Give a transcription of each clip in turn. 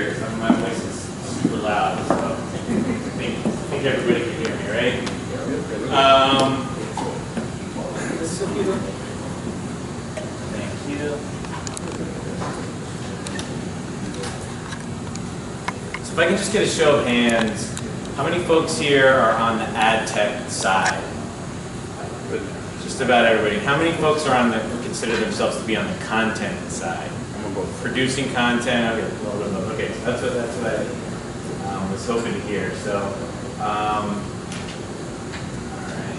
here because my voice is super loud, so I think everybody can hear me, right? Thank you. So if I can just get a show of hands, how many folks here are on the ad tech side? Just about everybody. How many folks are on the, who consider themselves to be on the content side? Producing content. Okay, so that's what I was hoping to hear. So, all right,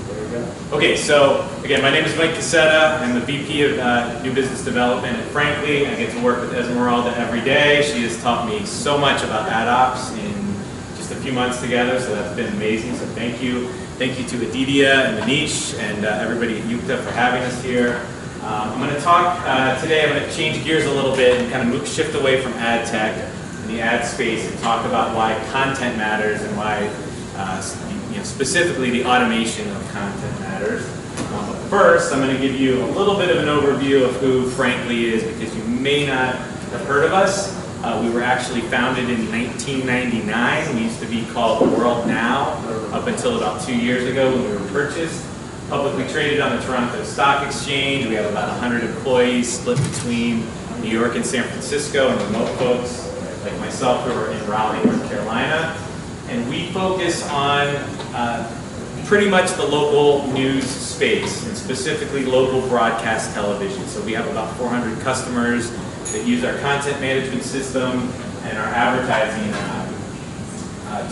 there we go. Okay, so again, my name is Mike Cassetta. I'm the VP of New Business Development at Frankly. I get to work with Esmeralda every day. She has taught me so much about ad ops in just a few months together, so that's been amazing. So thank you. Thank you to Aditya and Manish and everybody at Yucta for having us here. I'm going to talk today, I'm going to change gears a little bit and kind of shift away from ad tech and the ad space and talk about why content matters and why specifically the automation of content matters. But first, I'm going to give you a little bit of an overview of who Frankly is because you may not have heard of us. We were actually founded in 1999. We used to be called World Now up until about 2 years ago when we were purchased. Publicly traded on the Toronto Stock Exchange. We have about 100 employees split between New York and San Francisco and remote folks like myself who are in Raleigh, North Carolina. And we focus on pretty much the local news space and specifically local broadcast television. So we have about 400 customers that use our content management system and our advertising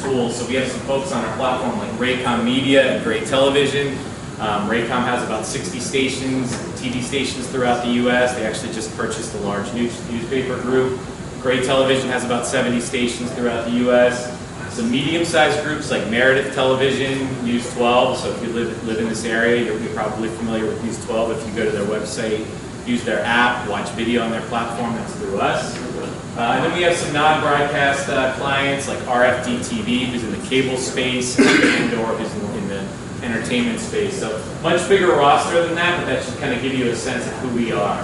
tools. So we have some folks on our platform like Raycom Media and Gray Television. Raycom has about 60 stations, TV stations throughout the U.S. They actually just purchased a large newspaper group. Gray Television has about 70 stations throughout the U.S. Some medium-sized groups like Meredith Television, News 12. So if you live in this area, you're probably familiar with News 12. If you go to their website, use their app, watch video on their platform, that's through us. And then we have some non-broadcast clients like RFD TV, who's in the cable space, and Andor, who's in the entertainment space. So much bigger roster than that, but that should kind of give you a sense of who we are.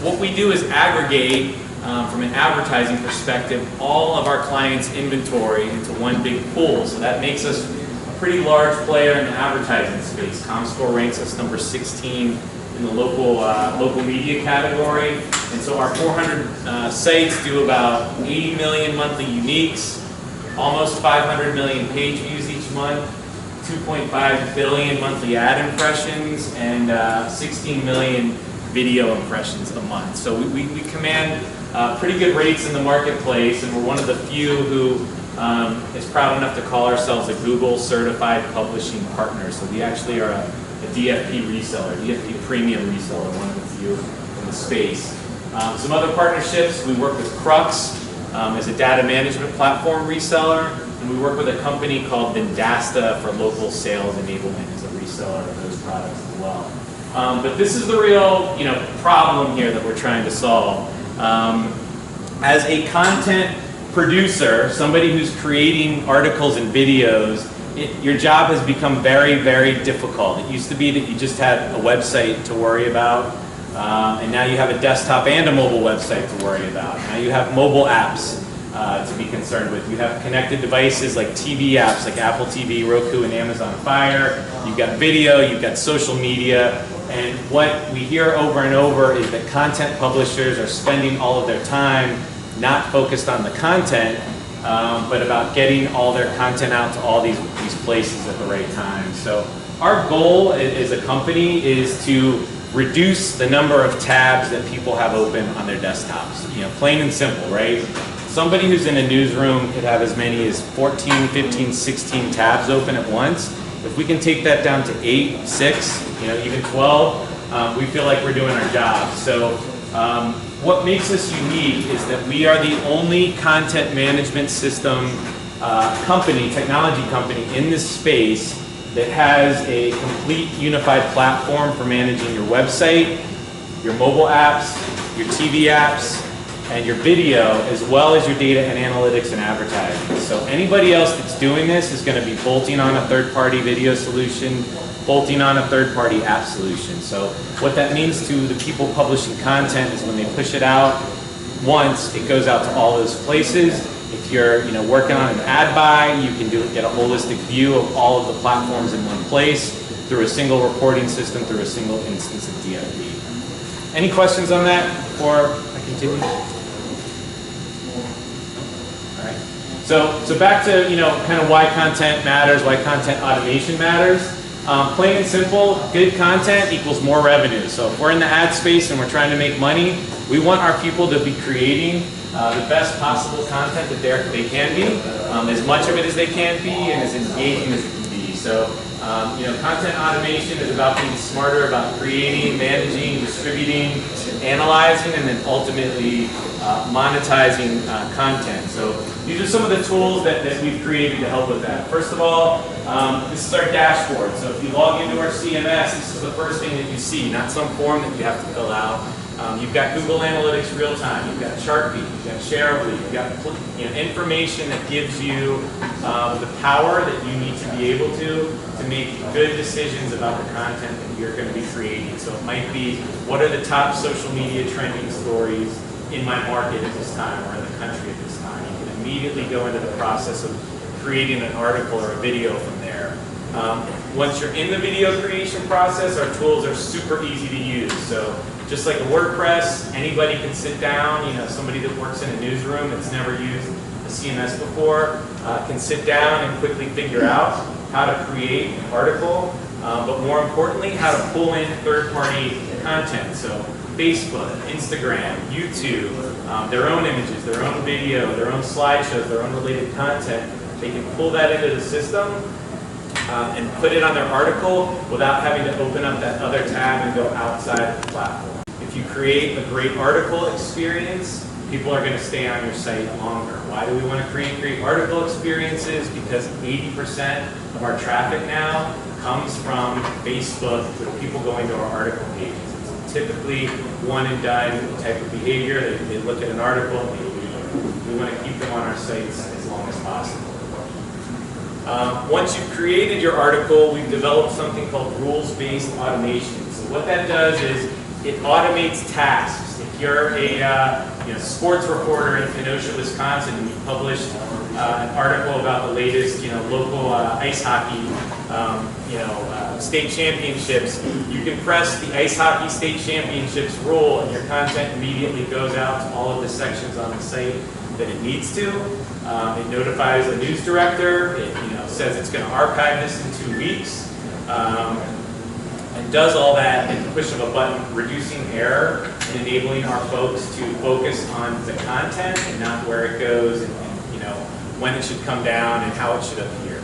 What we do is aggregate, from an advertising perspective, all of our clients' inventory into one big pool. So that makes us a pretty large player in the advertising space. Comscore ranks us number 16 in the local media category. And so our 400 sites do about 80 million monthly uniques, almost 500 million page views each month, 2.5 billion monthly ad impressions, and 16 million video impressions a month. So we command pretty good rates in the marketplace, and we're one of the few who is proud enough to call ourselves a Google certified publishing partner. So we actually are a DFP reseller, DFP premium reseller, one of the few in the space. Some other partnerships, we work with Crux as a data management platform reseller, and we work with a company called Vendasta for local sales enablement as a reseller of those products as well. But this is the real problem here that we're trying to solve. As a content producer, somebody who's creating articles and videos, your job has become very, very difficult. It used to be that you just had a website to worry about, and now you have a desktop and a mobile website to worry about. Now you have mobile apps to be concerned with. You have connected devices like TV apps like Apple TV, Roku, and Amazon Fire. You've got video, you've got social media, and what we hear over and over is that content publishers are spending all of their time not focused on the content, but about getting all their content out to all these places at the right time. So our goal as a company is to reduce the number of tabs that people have open on their desktops. Plain and simple, right? Somebody who's in a newsroom could have as many as 14, 15, 16 tabs open at once. If we can take that down to 8, 6, even 12, we feel like we're doing our job. So what makes us unique is that we are the only content management system technology company in this space that has a complete unified platform for managing your website, your mobile apps, your TV apps, and your video, as well as your data and analytics and advertising. So anybody else that's doing this is going to be bolting on a third-party video solution, bolting on a third-party app solution. So what that means to the people publishing content is when they push it out, once, it goes out to all those places. If you're working on an ad buy, you can get a holistic view of all of the platforms in one place through a single reporting system, through a single instance of DFV. Any questions on that before I continue? All right. So back to kind of why content matters, why content automation matters. Plain and simple, good content equals more revenue. So if we're in the ad space and we're trying to make money, we want our people to be creating the best possible content that they can be, as much of it as they can be, and as engaging as it can be. So, content automation is about being smarter about creating, managing, distributing, analyzing, and then ultimately monetizing content. So these are some of the tools that we've created to help with that. First of all, this is our dashboard. So if you log into our CMS, this is the first thing that you see, not some form that you have to fill out. You've got Google Analytics real time, you've got Chartbeat, you've got Shareably, you've got information that gives you the power that you need to be able to make good decisions about the content that you're going to be creating. So it might be, what are the top social media trending stories in my market at this time or in the country at this time? You can immediately go into the process of creating an article or a video from there. Once you're in the video creation process, our tools are super easy to use. So just like a WordPress, anybody can sit down, somebody that works in a newsroom that's never used a CMS before can sit down and quickly figure out how to create an article, but more importantly, how to pull in third-party content. So Facebook, Instagram, YouTube, their own images, their own video, their own slideshows, their own related content. They can pull that into the system and put it on their article without having to open up that other tab and go outside the platform. If you create a great article experience, people are going to stay on your site longer. Why do we want to create great article experiences? Because 80% of our traffic now comes from Facebook with people going to our article pages. It's typically one and done type of behavior. They look at an article and they leave. We want to keep them on our sites as long as possible. Once you've created your article, we've developed something called rules-based automation. So what that does is it automates tasks. If you're a sports reporter in Kenosha, Wisconsin, and you published an article about the latest local ice hockey state championships, you can press the ice hockey state championships rule, and your content immediately goes out to all of the sections on the site that it needs to. It notifies the news director. It says it's going to archive this in 2 weeks, and does all that at the push of a button, reducing error and enabling our folks to focus on the content and not where it goes and when it should come down and how it should appear.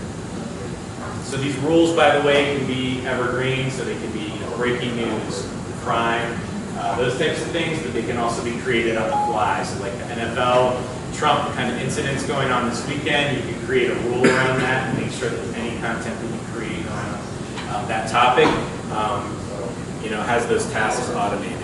So these rules, by the way, can be evergreen, so they can be breaking news, crime, those types of things, but they can also be created on the fly. So like the NFL, Trump kind of incidents going on this weekend, you can create a rule around that and make sure that any content that you create on that topic has those tasks automated.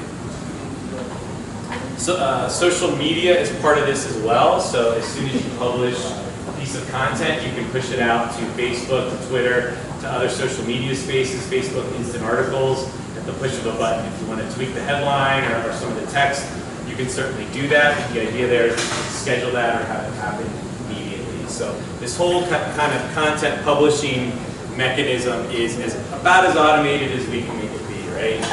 So social media is part of this as well. So as soon as you publish a piece of content, you can push it out to Facebook, to Twitter, to other social media spaces, Facebook Instant Articles, at the push of a button. If you want to tweak the headline or some of the text, you can certainly do that. The idea there is to schedule that or have it happen immediately. So this whole kind of content publishing mechanism is about as automated as we can make it be, right?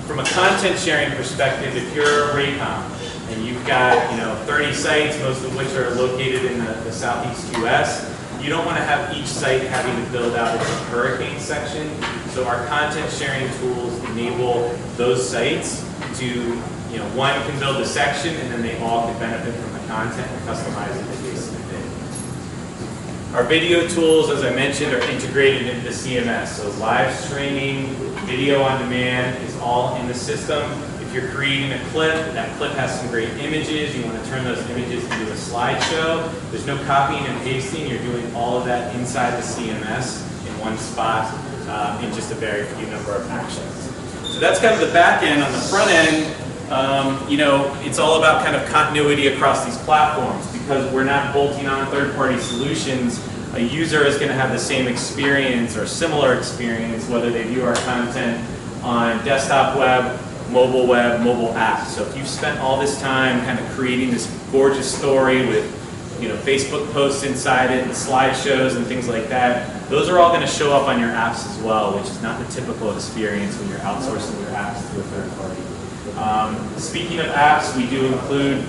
From a content sharing perspective, if you're Raycom and you've got 30 sites, most of which are located in the Southeast U.S., you don't want to have each site having to build out its hurricane section. So our content sharing tools enable those sites to, one can build a section and then they all can benefit from the content and customize it as they see fit. Our video tools, as I mentioned, are integrated into the CMS. So live streaming, video on demand is all in the system. If you're creating a clip, that clip has some great images, you want to turn those images into a slideshow. There's no copying and pasting, you're doing all of that inside the CMS in one spot in just a very few number of actions. So that's kind of the back end. On the front end, it's all about kind of continuity across these platforms because we're not bolting on third-party solutions. A user is going to have the same experience or similar experience whether they view our content on desktop web mobile web, mobile apps. So if you've spent all this time kind of creating this gorgeous story with Facebook posts inside it and slideshows and things like that, those are all going to show up on your apps as well, which is not the typical experience when you're outsourcing your apps to a third party. Speaking of apps, we do include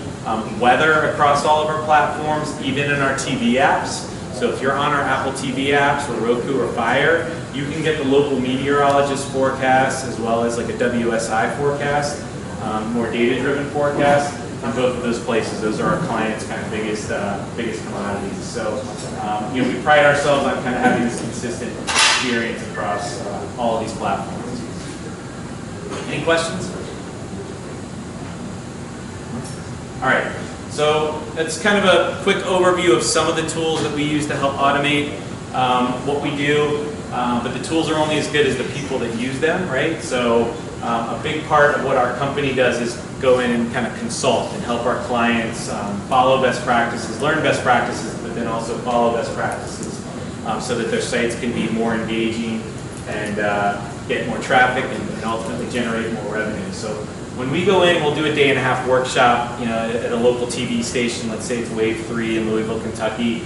weather across all of our platforms, even in our TV apps. So if you're on our Apple TV apps or Roku or Fire, you can get the local meteorologist forecast as well as like a WSI forecast, more data-driven forecast. In both of those places, those are our clients' kind of biggest commodities. So we pride ourselves on kind of having this consistent experience across all of these platforms. Any questions? All right, so that's kind of a quick overview of some of the tools that we use to help automate what we do, but the tools are only as good as the people that use them, right? So a big part of what our company does is go in and kind of consult and help our clients follow best practices, learn best practices, but then also follow best practices so that their sites can be more engaging and get more traffic and ultimately generate more revenue. So when we go in, we'll do a day-and-a-half workshop, at a local TV station. Let's say it's Wave 3 in Louisville, Kentucky.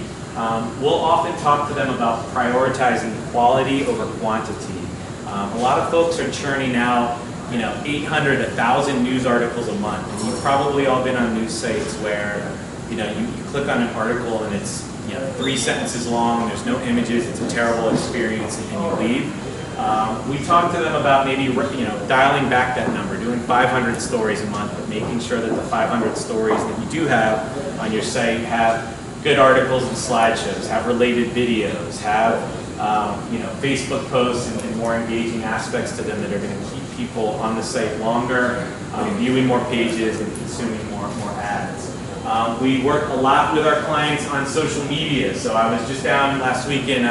We'll often talk to them about prioritizing quality over quantity. A lot of folks are churning out 800, 1,000 news articles a month. And you've probably all been on news sites where, you click on an article and it's, 3 sentences long, there's no images, it's a terrible experience, and you leave. We talk to them about maybe, dialing back that number, doing 500 stories a month, but making sure that the 500 stories that you do have on your site have good articles and slideshows, have related videos, have Facebook posts and more engaging aspects to them that are going to keep people on the site longer, viewing more pages and consuming more ads. We work a lot with our clients on social media. So I was just down last week in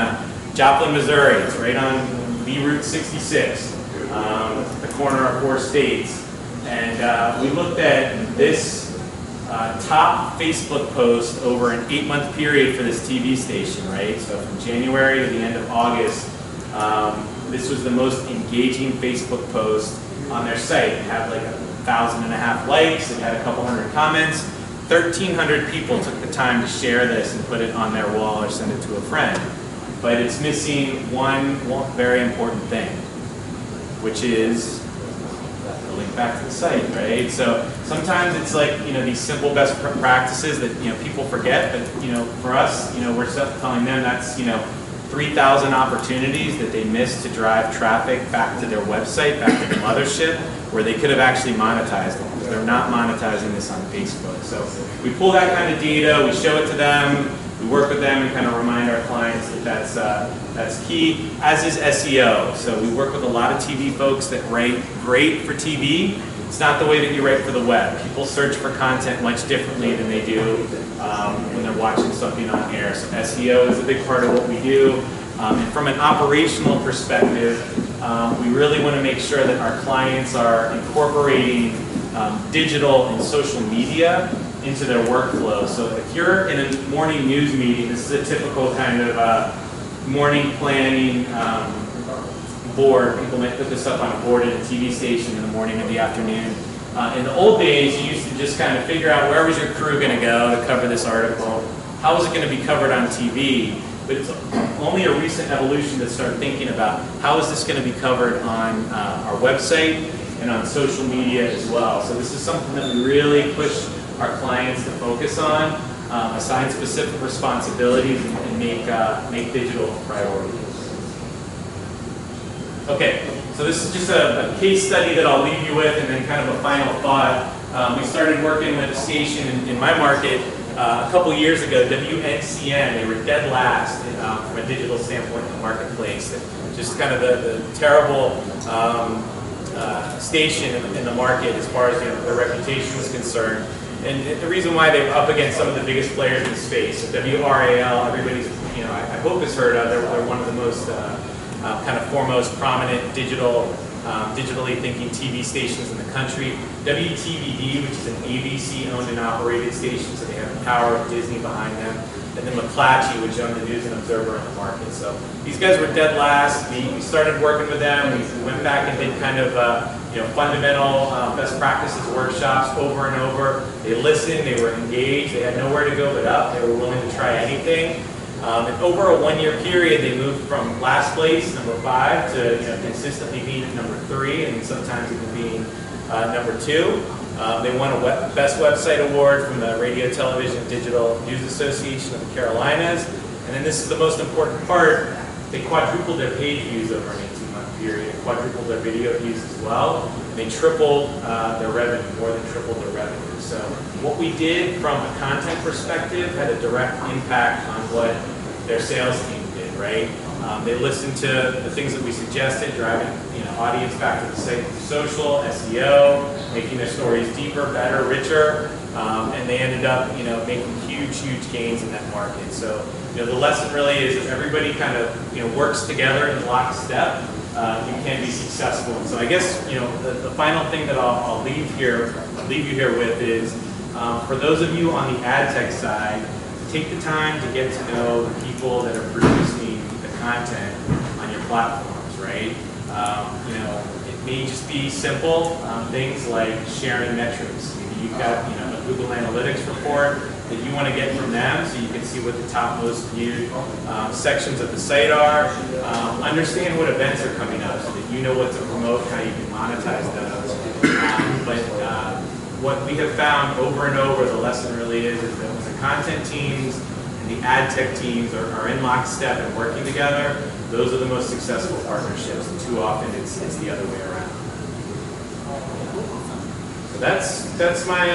Joplin, Missouri. It's right on the Route 66, the corner of 4 states. And we looked at this top Facebook post over an 8-month period for this TV station, right? So from January to the end of August, this was the most engaging Facebook post on their site. It had like 1,500 likes, it had a couple hundred comments. 1,300 people took the time to share this and put it on their wall or send it to a friend. But it's missing one very important thing, which is the link back to the site, right? So sometimes it's like, these simple best practices that, people forget, but, for us, we're telling them that's, 3,000 opportunities that they missed to drive traffic back to their website, back to the mothership, where they could have actually monetized it, because they're not monetizing this on Facebook. So we pull that kind of data, we show it to them, we work with them and kind of remind our clients that that's key, as is SEO. So we work with a lot of TV folks that write great for TV. It's not the way that you write for the web. People search for content much differently than they do when they're watching something on air. So SEO is a big part of what we do. And from an operational perspective, we really want to make sure that our clients are incorporating digital and social media into their workflow. So if you're in a morning news meeting, this is a typical kind of morning planning board. People might put this up on a board at a TV station in the morning or the afternoon. In the old days, you used to just kind of figure out where was your crew going to go to cover this article, how was it going to be covered on TV, but it's only a recent evolution to start thinking about how is this going to be covered on our website and on social media as well. So this is something that we really push our clients to focus on, assign specific responsibilities, and make digital a priority. Okay, so this is just a case study that I'll leave you with, and then kind of a final thought. We started working with a station in my market a couple years ago, WNCN. They were dead last from a digital standpoint in the marketplace. Just kind of the terrible station in the market as far as their reputation was concerned. And the reason why they were up against some of the biggest players in the space, so WRAL, everybody's, I hope has heard of. They're one of the most kind of foremost prominent digital digitally thinking TV stations in the country. WTVD, which is an ABC owned and operated station, so they have the power of Disney behind them. And then McClatchy, which owned the News and Observer in the market. So these guys were dead last. We started working with them. We went back and did kind of fundamental best practices workshops over and over. They listened, they were engaged, they had nowhere to go but up. They were willing to try anything. And over a one-year period, they moved from last place, number 5, to consistently being number 3, and sometimes even being number 2. They won a Best Website Award from the Radio, Television, Digital News Association of the Carolinas. And then this is the most important part. They quadrupled their page views over an 18-month period, quadrupled their video views as well. And they tripled their revenue, more than tripled their revenue. So what we did from a content perspective had a direct impact on what their sales team did, right? They listened to the things that we suggested, driving audience back to the site through social, SEO, making their stories deeper, better, richer, and they ended up making huge gains in that market. So the lesson really is if everybody kind of works together in lockstep, you can be successful. And so I guess the final thing that I'll leave you here with is for those of you on the ad tech side, take the time to get to know the people that are producing the content on your platforms, right? It may just be simple things like sharing metrics. Maybe you've got a Google Analytics report that you want to get from them so you can see what the top most viewed sections of the site are. Understand what events are coming up so that you know what to promote, how you can monetize those. What we have found over and over, the lesson really is that when the content teams and the ad tech teams are in lockstep and working together, those are the most successful partnerships. And too often it's the other way around. So that's my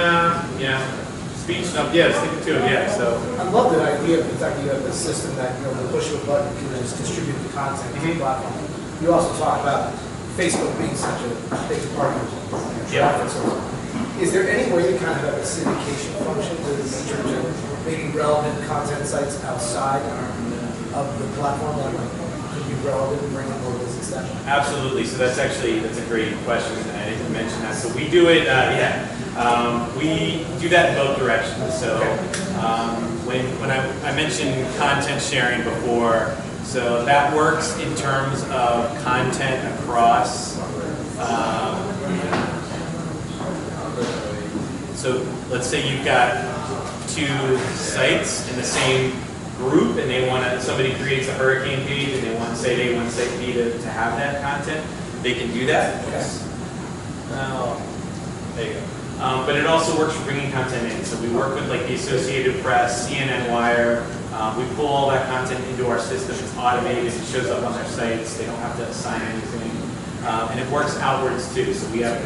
speech. Sticking to it. Yeah. So I love that idea of the fact that you have the system that the push of a button can just distribute the content to the platform. You also talk about Facebook being such a big part of your traffic source. Is there any way to kind of have a syndication function in terms of making relevant content sites outside of the platform that could be relevant and bring more business that way? Absolutely. So that's a great question, and I didn't mention that. So we do it, we do that in both directions. So when I mentioned content sharing before, so that works in terms of content across. So let's say you've got 2 sites in the same group, and they want somebody creates a hurricane page, and they want Site A, one Site B to have that content. They can do that. Okay. There you go. But it also works for bringing content in. So we work with like the Associated Press, CNN Wire. We pull all that content into our system. It's automated. It shows up on their sites. They don't have to assign anything, and it works outwards too. So we have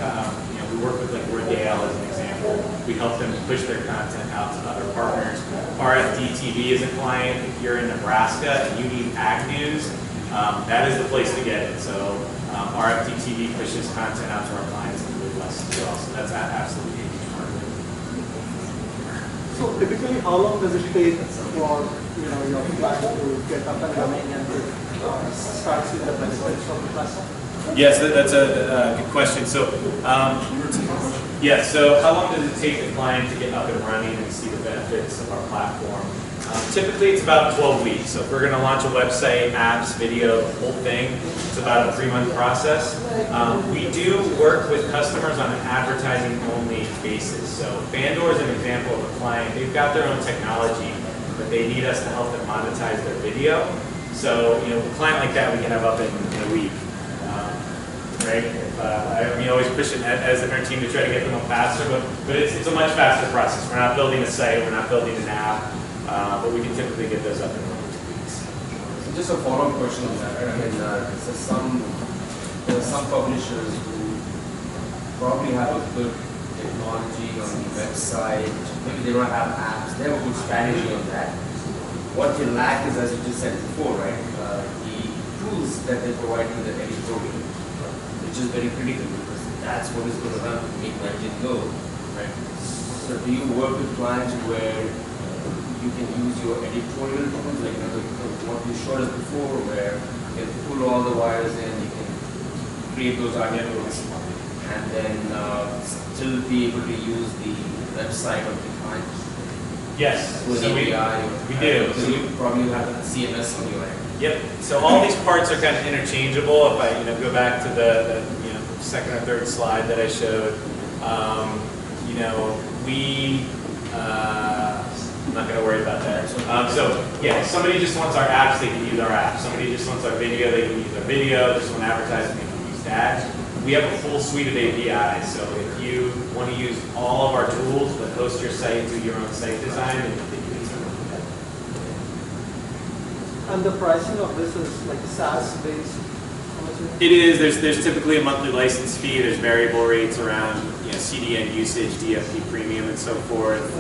we work with like Rodale as an example. We help them push their content out to other partners. RFD TV is a client. If you're in Nebraska and you need ag news, that is the place to get it. So RFD TV pushes content out to our clients in the Midwest as well. So that's absolutely a huge part of it. So typically, how long does it take for your client to get up and running and to start seeing the benefits from the platform? Yes, that's a good question. So, so how long does it take the client to get up and running and see the benefits of our platform? Typically, it's about 12 weeks. So if we're going to launch a website, apps, video, the whole thing, it's about a 3-month process. We do work with customers on an advertising-only basis. So Bandor is an example of a client. They've got their own technology, but they need us to help them monetize their video. So, a client like that we can have up in a week. Right? We always push it as our team to try to get them up faster, but it's a much faster process. We're not building a site, we're not building an app, but we can typically get those up in 1 or 2 weeks. So just a follow-up question on that. I mean, there are some publishers who probably have a good technology on the website. Maybe they don't have apps. They have a good strategy on that. What they lack is, as you just said before, right, the tools that they provide to the editorial, which is very critical because that's what is going to help make my engine go. Right. So do you work with clients where you can use your editorial tools, like what you showed us before, where you can pull all the wires in, you can create those articles and then still be able to use the website of the client Yes. with So API? we do. So you probably have a CMS on your end. Yep. So all these parts are kind of interchangeable. If I go back to the second or third slide that I showed, we I'm not going to worry about that. So yeah, somebody just wants our apps, they can use our apps. Somebody just wants our video, they can use our video. Just want advertising, they can use that. We have a full suite of APIs. So if you want to use all of our tools, but host your site, do your own site design, then you can use them. And the pricing of this is like SaaS based? How much is it? It is. There's typically a monthly license fee. There's variable rates around CDN usage, DFP premium, and so forth.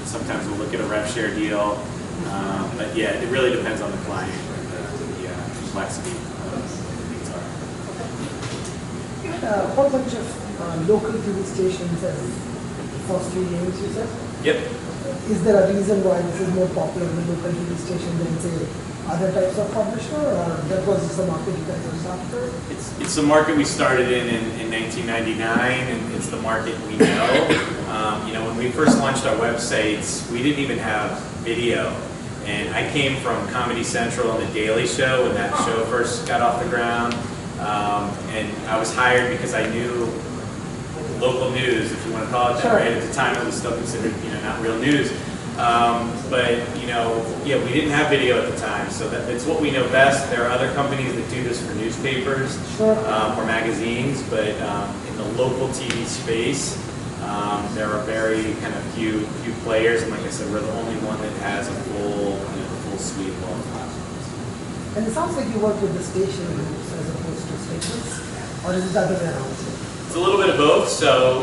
Sometimes we'll look at a rev share deal, but yeah, it really depends on the client and the complexity of the needs are. You had a whole bunch of local TV stations as first 3 names, you said. Yep. Is there a reason why this is more popular with local TV station than say other types of publisher, or that was just the market you guys were after? It's the market we started in 1999, and it's the market we know. When we first launched our websites, we didn't even have video. And I came from Comedy Central and The Daily Show when that show first got off the ground. And I was hired because I knew local news, if you want to call it that, Sure. right? At the time, it was still considered, not real news. We didn't have video at the time, so it's what we know best. There are other companies that do this for newspapers Sure. or magazines, but in the local TV space, there are very kind of few players, and like I said, we're the only one that has a full suite of all the platforms. And it sounds like you work with the station groups as opposed to stations, or is it the other way around? It's a little bit of both. So,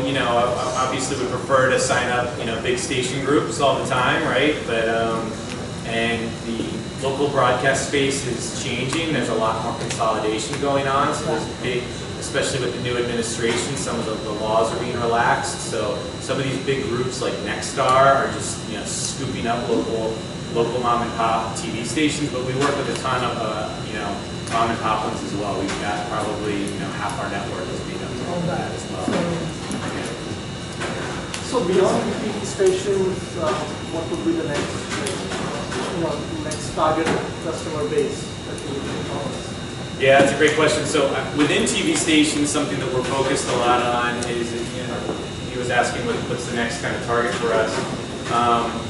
obviously we prefer to sign up, big station groups all the time, right? But, and the local broadcast space is changing. There's a lot more consolidation going on. So there's big, especially with the new administration, some of the laws are being relaxed. So some of these big groups like Nexstar are just, scooping up local mom and pop TV stations. But we work with a ton of, mom and pop ones as well. We've got probably, half our network is being up to all that as well. So beyond the TV stations, what would be the next, next target customer base that you would think of? Yeah, that's a great question. So within TV stations, something that we're focused a lot on is, he was asking what's the next kind of target for us.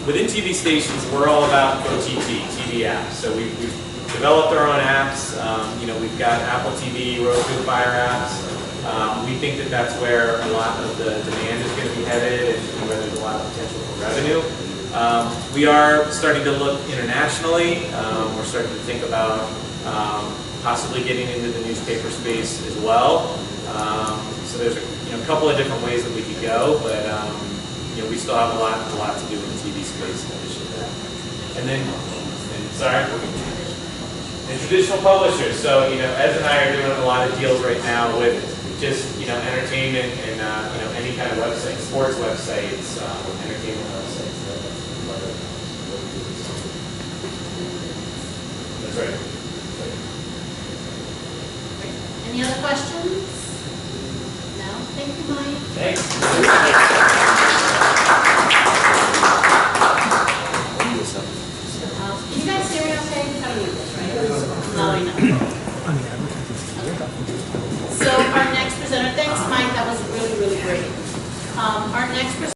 Within TV stations, we're all about OTT, TV apps. So we've developed our own apps. We've got Apple TV, Roku, Fire apps. We think that that's where a lot of the demand is going to be headed and where there's a lot of potential for revenue. We are starting to look internationally. We're starting to think about possibly getting into the newspaper space as well. So there's a couple of different ways that we could go, but we still have a lot to do in the TV space in addition to that. And then, and traditional publishers. So Ed and I are doing a lot of deals right now with just entertainment and any kind of website, sports websites, entertainment websites. That's right. Any other questions?